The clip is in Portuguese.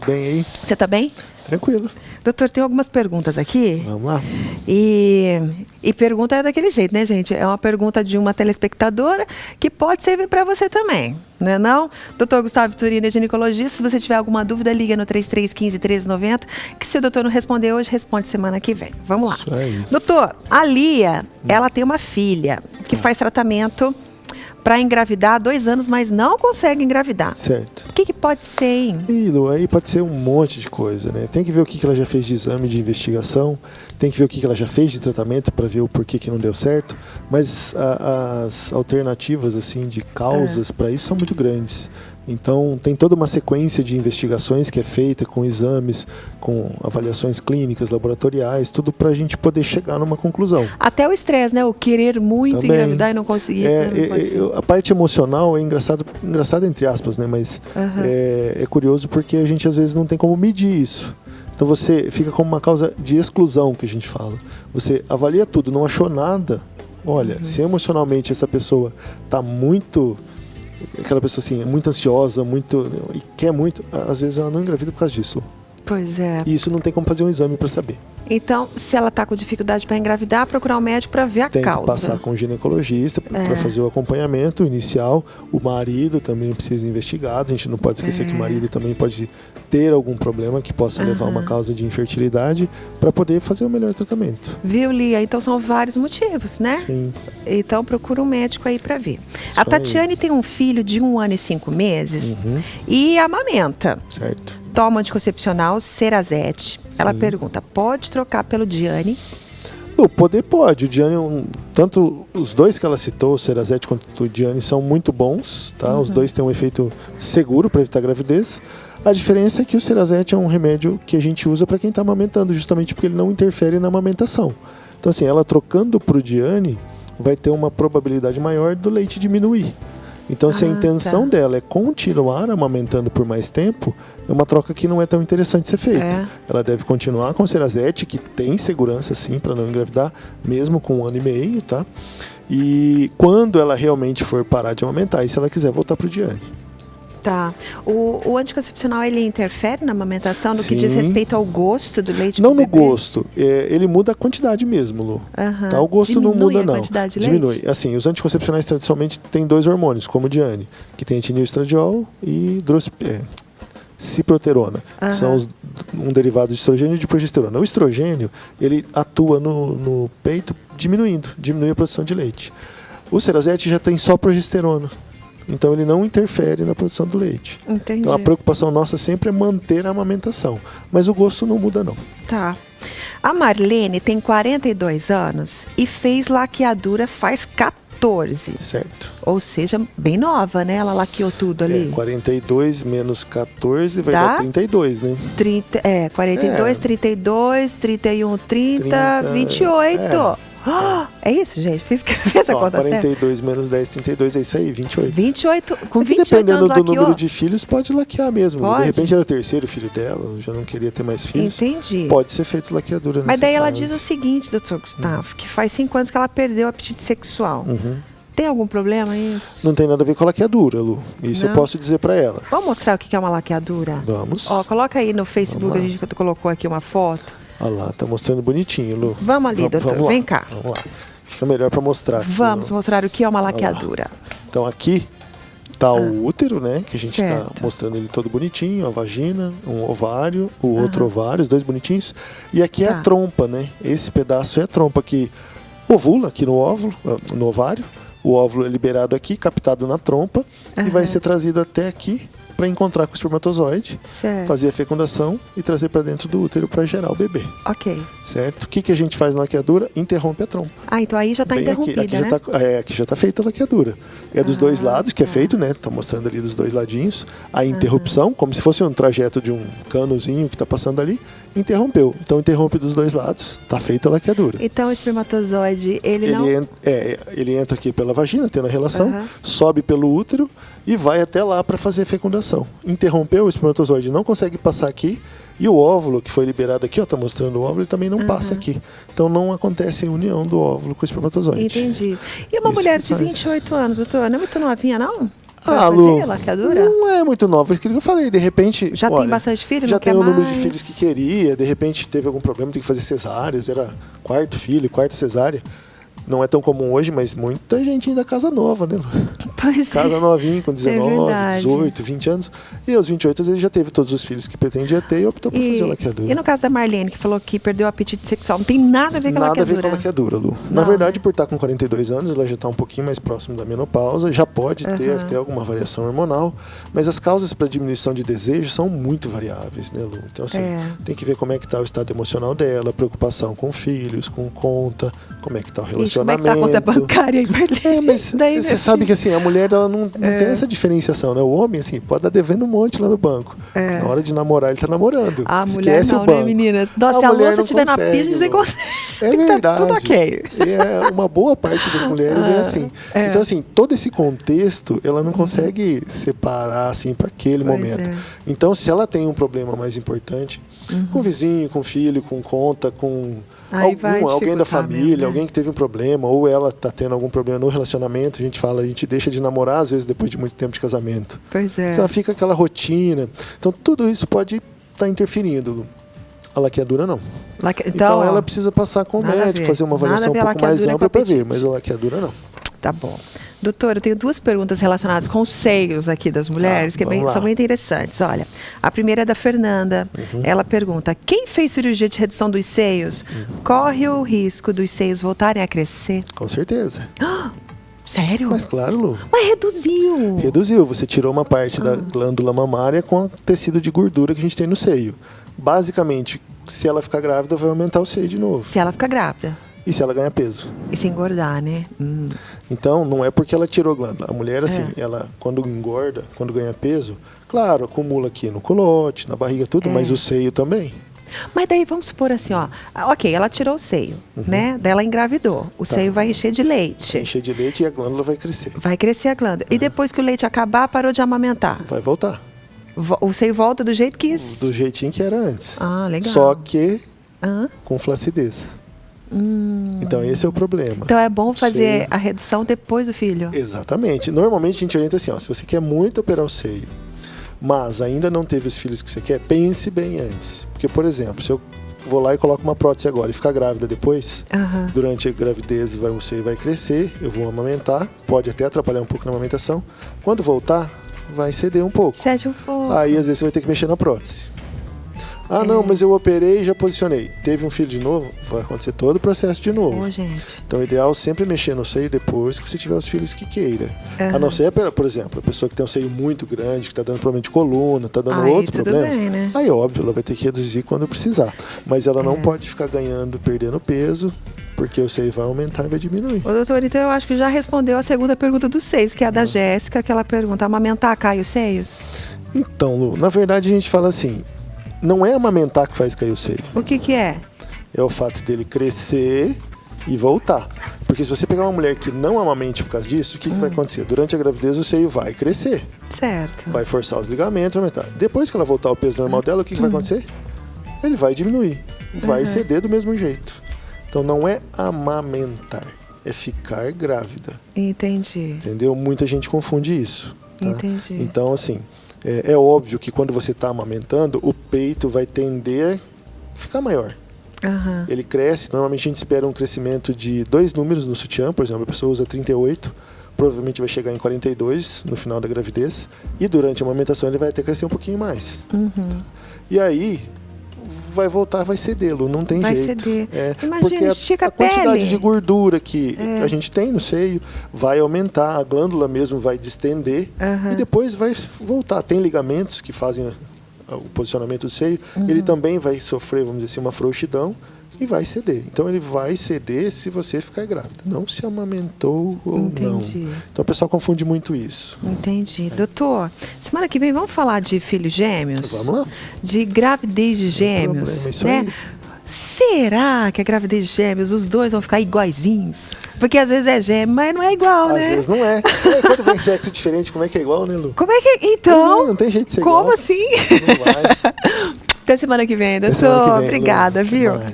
Bem aí? Você tá bem? Tranquilo. Doutor, tem algumas perguntas aqui. Vamos lá. E pergunta é daquele jeito, né, gente? É uma pergunta de uma telespectadora que pode servir para você também, né não? Doutor Gustavo Turino é ginecologista. Se você tiver alguma dúvida, liga no 3315-1390, que se o doutor não responder hoje, responde semana que vem. Vamos lá. Isso aí. Doutor, a Lia, ela tem uma filha que faz tratamento para engravidar há 2 anos, mas não consegue engravidar. Certo. O que pode ser, hein? E, Lu, aí pode ser um monte de coisa, né? Tem que ver o que ela já fez de exame de investigação, tem que ver o que ela já fez de tratamento para ver o porquê que não deu certo, mas as alternativas assim de causas para isso são muito grandes. Então, tem toda uma sequência de investigações que é feita com exames, com avaliações clínicas, laboratoriais, tudo para a gente poder chegar numa conclusão. Até o estresse, né? O querer muito Também. engravidar e não conseguir. A parte emocional é engraçado entre aspas, né? Mas é curioso porque a gente às vezes não tem como medir isso. Então você fica como uma causa de exclusão, que a gente fala. Você avalia tudo, não achou nada. Olha, se emocionalmente essa pessoa está muito... Aquela pessoa assim, muito ansiosa, e quer muito, às vezes ela não engravida por causa disso. Pois é. E isso não tem como fazer um exame para saber. Então, se ela está com dificuldade para engravidar, procurar um médico para ver a Tem causa. que passar com o ginecologista para fazer o acompanhamento inicial. O marido também precisa ser investigado. A gente não pode esquecer que o marido também pode ter algum problema que possa levar a uma causa de infertilidade para poder fazer o melhor tratamento. Viu, Lia? Então são vários motivos, né? Sim. Então procura um médico aí para ver. Isso a Tatiane tem um filho de 1 ano e 5 meses e amamenta. Certo. Toma anticoncepcional Cerazete. Ela pergunta, pode trocar pelo Diane? O poder pode. O Diane, tanto os dois que ela citou, o Cerazete quanto o Diane, são muito bons. Tá? Os dois têm um efeito seguro para evitar gravidez. A diferença é que o Cerazete é um remédio que a gente usa para quem está amamentando, justamente porque ele não interfere na amamentação. Então, assim, ela trocando para o Diane, vai ter uma probabilidade maior do leite diminuir. Então, se a intenção dela é continuar amamentando por mais tempo, é uma troca que não é tão interessante ser feita. Ela deve continuar com o Cerazete, que tem segurança, sim, para não engravidar, mesmo com 1 ano e meio, tá? E quando ela realmente for parar de amamentar, e se ela quiser voltar para o Diane. Tá. O anticoncepcional, ele interfere na amamentação no que diz respeito ao gosto do leite? Não no gosto, ele muda a quantidade mesmo, Lu. Tá? O gosto não muda, não. Diminui. Assim, os anticoncepcionais tradicionalmente têm 2 hormônios, como o Diane, que tem etilioestradiol e ciproterona, que são um derivado de estrogênio e de progesterona. O estrogênio, ele atua no peito diminui a produção de leite. O Cerazete já tem só progesterona. Então ele não interfere na produção do leite. Entendi. Então a preocupação nossa sempre é manter a amamentação. Mas o gosto não muda, não. Tá. A Marlene tem 42 anos e fez laqueadura faz 14. Certo. Ou seja, bem nova, né? Ela laqueou tudo ali. 42 menos 14 vai dar 32, né? 42, 32, 31, 30, 28. É isso, gente? Fez a conta 42 certa? menos 10, 32, é isso aí, 28. 28, com 28 dependendo anos do laqueou? número de filhos, pode laquear mesmo. Pode? De repente era o 3º filho dela, já não queria ter mais filhos. Entendi. Pode ser feito laqueadura. Mas daí nessa ela fase. diz o seguinte, doutor Gustavo, que faz 5 anos que ela perdeu o apetite sexual. Tem algum problema isso? Não tem nada a ver com a laqueadura, Lu. Isso eu posso dizer pra ela. Vamos mostrar o que é uma laqueadura? Vamos. Ó, coloca aí no Facebook, a gente colocou aqui uma foto. Olha lá, tá mostrando bonitinho, Lu. Vamos ali, doutor, vem cá. Vamos lá. Fica melhor para mostrar. Vamos mostrar o que é uma laqueadura. Então aqui tá o útero, né? Que a gente está mostrando ele todo bonitinho, a vagina, um ovário, o outro ovário, os 2 bonitinhos. E aqui é a trompa, né? Esse pedaço é a trompa que ovula aqui no óvulo, no ovário. O óvulo é liberado aqui, captado na trompa e vai ser trazido até aqui para encontrar com o espermatozoide, fazer a fecundação e trazer para dentro do útero para gerar o bebê. Ok. Certo? O que a gente faz na laqueadura? Interrompe a trompa. Então aí já está interrompida, aqui, né? Aqui já está feita a laqueadura. É dos 2 lados que é feito, né? Tá mostrando ali dos 2 ladinhos. A interrupção, como se fosse um trajeto de um canozinho que está passando ali, interrompeu. Então interrompe dos 2 lados, está feita a laqueadura. Então o espermatozoide, ele entra aqui pela vagina, tendo a relação, sobe pelo útero e vai até lá para fazer a fecundação. Interrompeu, o espermatozoide não consegue passar aqui e o óvulo que foi liberado aqui, tá mostrando o óvulo, ele também não passa aqui. Então não acontece a união do óvulo com o espermatozoide. Entendi. E uma mulher de 28 anos, doutor, não é muito novinha, não? Pra Lu, fazer laqueadura? não é muito nova. Aquilo que eu falei, de repente... Já olha, tem bastante filho, já não tem quer o número mais? de filhos que queria, de repente teve algum problema, tem que fazer cesáreas, era quarto filho, quarta cesárea. Não é tão comum hoje, mas muita gente ainda casa nova, né, Lu? Pois Casa novinho, com 19, verdade. 18, 20 anos. E aos 28 ele já teve todos os filhos que pretendia ter e optou por fazer a laqueadura. E no caso da Marlene, que falou que perdeu o apetite sexual, não tem nada a ver com a Nada a ver laqueadura? com a laqueadura, Lu. Não, Na verdade, né? por estar com 42 anos, ela já está um pouquinho mais próximo da menopausa, já pode ter até alguma variação hormonal, mas as causas para diminuição de desejo são muito variáveis, né, Lu? Então, assim, tem que ver como é que está o estado emocional dela, preocupação com filhos, com conta, como é que está o relacionamento. Como é que tá a conta bancária aí, Marlene? Mas Daí, você sabe que assim, a mulher ela não tem essa diferenciação, né? O homem, assim, pode estar devendo um monte lá no banco. Na hora de namorar, ele tá namorando. A mulher Esquece não, o banco. né, meninas? Nossa, se a louça estiver na pia, a gente nem consegue. É verdade. Tá tudo ok. É, uma boa parte das mulheres é assim. Então, assim, todo esse contexto, ela não consegue separar, assim, para aquele momento. Então, se ela tem um problema mais importante, com vizinho, com filho, com conta, com alguém da família, mesmo, né? alguém que teve um problema, ou ela tá tendo algum problema no relacionamento, a gente fala, a gente deixa de namorar, às vezes, depois de muito tempo de casamento. Pois é. Então, fica aquela rotina. Então, tudo isso pode estar interferindo, Lu. A laqueadura não. Então ela precisa passar com o médico, fazer uma avaliação um pouco mais ampla para ver, mas a laqueadura não. Tá bom. Doutor, eu tenho duas perguntas relacionadas com os seios aqui das mulheres, que são muito interessantes. Olha, a primeira é da Fernanda. Ela pergunta, quem fez cirurgia de redução dos seios corre o risco dos seios voltarem a crescer? Com certeza. Sério? Mas claro, Lu. Mas reduziu. Reduziu. Você tirou uma parte da glândula mamária com o tecido de gordura que a gente tem no seio. Basicamente, se ela ficar grávida, vai aumentar o seio de novo. Se ela ficar grávida. E se ela ganhar peso. E se engordar, né? Então, não é porque ela tirou glândula. A mulher, assim, ela, quando engorda, quando ganha peso, claro, acumula aqui no culote, na barriga, tudo, mas o seio também. Mas daí, vamos supor assim, ó. Ok, ela tirou o seio, né? Daí ela engravidou. O seio vai encher de leite. Vai encher de leite e a glândula vai crescer. Vai crescer a glândula. E depois que o leite acabar, parou de amamentar. Vai voltar. O seio volta do jeito que... Do jeitinho que era antes. Ah, legal. Só que com flacidez. Então esse é o problema. Então é bom fazer a redução depois do filho? Exatamente. Normalmente a gente orienta assim, ó, se você quer muito operar o seio, mas ainda não teve os filhos que você quer, pense bem antes. Porque, por exemplo, se eu vou lá e coloco uma prótese agora e ficar grávida depois, durante a gravidez o seio vai crescer, eu vou amamentar, pode até atrapalhar um pouco na amamentação. Quando voltar, vai ceder um pouco. Cede um pouco. Aí às vezes você vai ter que mexer na prótese. Ah, não, mas eu operei e já posicionei. Teve um filho de novo, vai acontecer todo o processo de novo. Gente. Então, o ideal é sempre mexer no seio depois que você tiver os filhos que queira. A não ser, por exemplo, a pessoa que tem um seio muito grande, que está dando problema de coluna, está dando outros problemas. Bem, né? Aí, óbvio, ela vai ter que reduzir quando precisar. Mas ela não pode ficar ganhando, perdendo peso, porque o seio vai aumentar e vai diminuir. Ô, doutor, então eu acho que já respondeu a segunda pergunta dos seios, que é a da Jéssica, que ela pergunta, amamentar cai os seios? Então, Lu, na verdade a gente fala assim, não é amamentar que faz cair o seio. O que é? É o fato dele crescer e voltar. Porque se você pegar uma mulher que não amamente por causa disso, o que vai acontecer? Durante a gravidez o seio vai crescer. Certo. Vai forçar os ligamentos, vai aumentar. Depois que ela voltar ao peso normal dela, o que vai acontecer? Ele vai diminuir. Vai ceder do mesmo jeito. Então não é amamentar, é ficar grávida. Entendi. Entendeu? Muita gente confunde isso. Tá? Entendi. Então, assim, é óbvio que quando você está amamentando, o peito vai tender a ficar maior. Ele cresce, normalmente a gente espera um crescimento de 2 números no sutiã, por exemplo, a pessoa usa 38, provavelmente vai chegar em 42 no final da gravidez, e durante a amamentação ele vai até crescer um pouquinho mais. Tá? E aí vai voltar, vai cedê-lo, não tem jeito. Ceder. Imagina, porque estica a quantidade pele. de gordura que a gente tem no seio vai aumentar, a glândula mesmo vai distender e depois vai voltar. Tem ligamentos que fazem o posicionamento do seio, ele também vai sofrer, vamos dizer assim, uma frouxidão e vai ceder. Então ele vai ceder se você ficar grávida, não se amamentou ou não. Então o pessoal confunde muito isso. Entendi. Doutor, semana que vem vamos falar de filhos gêmeos? Vamos lá. De gravidez de gêmeos. Problema, isso né? aí. Será que a gravidez de gêmeos, os dois vão ficar iguaizinhos? Porque às vezes é gêmeo, mas não é igual, Às né? vezes não é. Quando vem sexo diferente, como é que é igual, né, Lu? Como é que... Então... Não tem jeito de ser como igual. assim? Não vai. Até semana que vem, doutor. Até semana que vem, Lu. Obrigada, viu? Vai.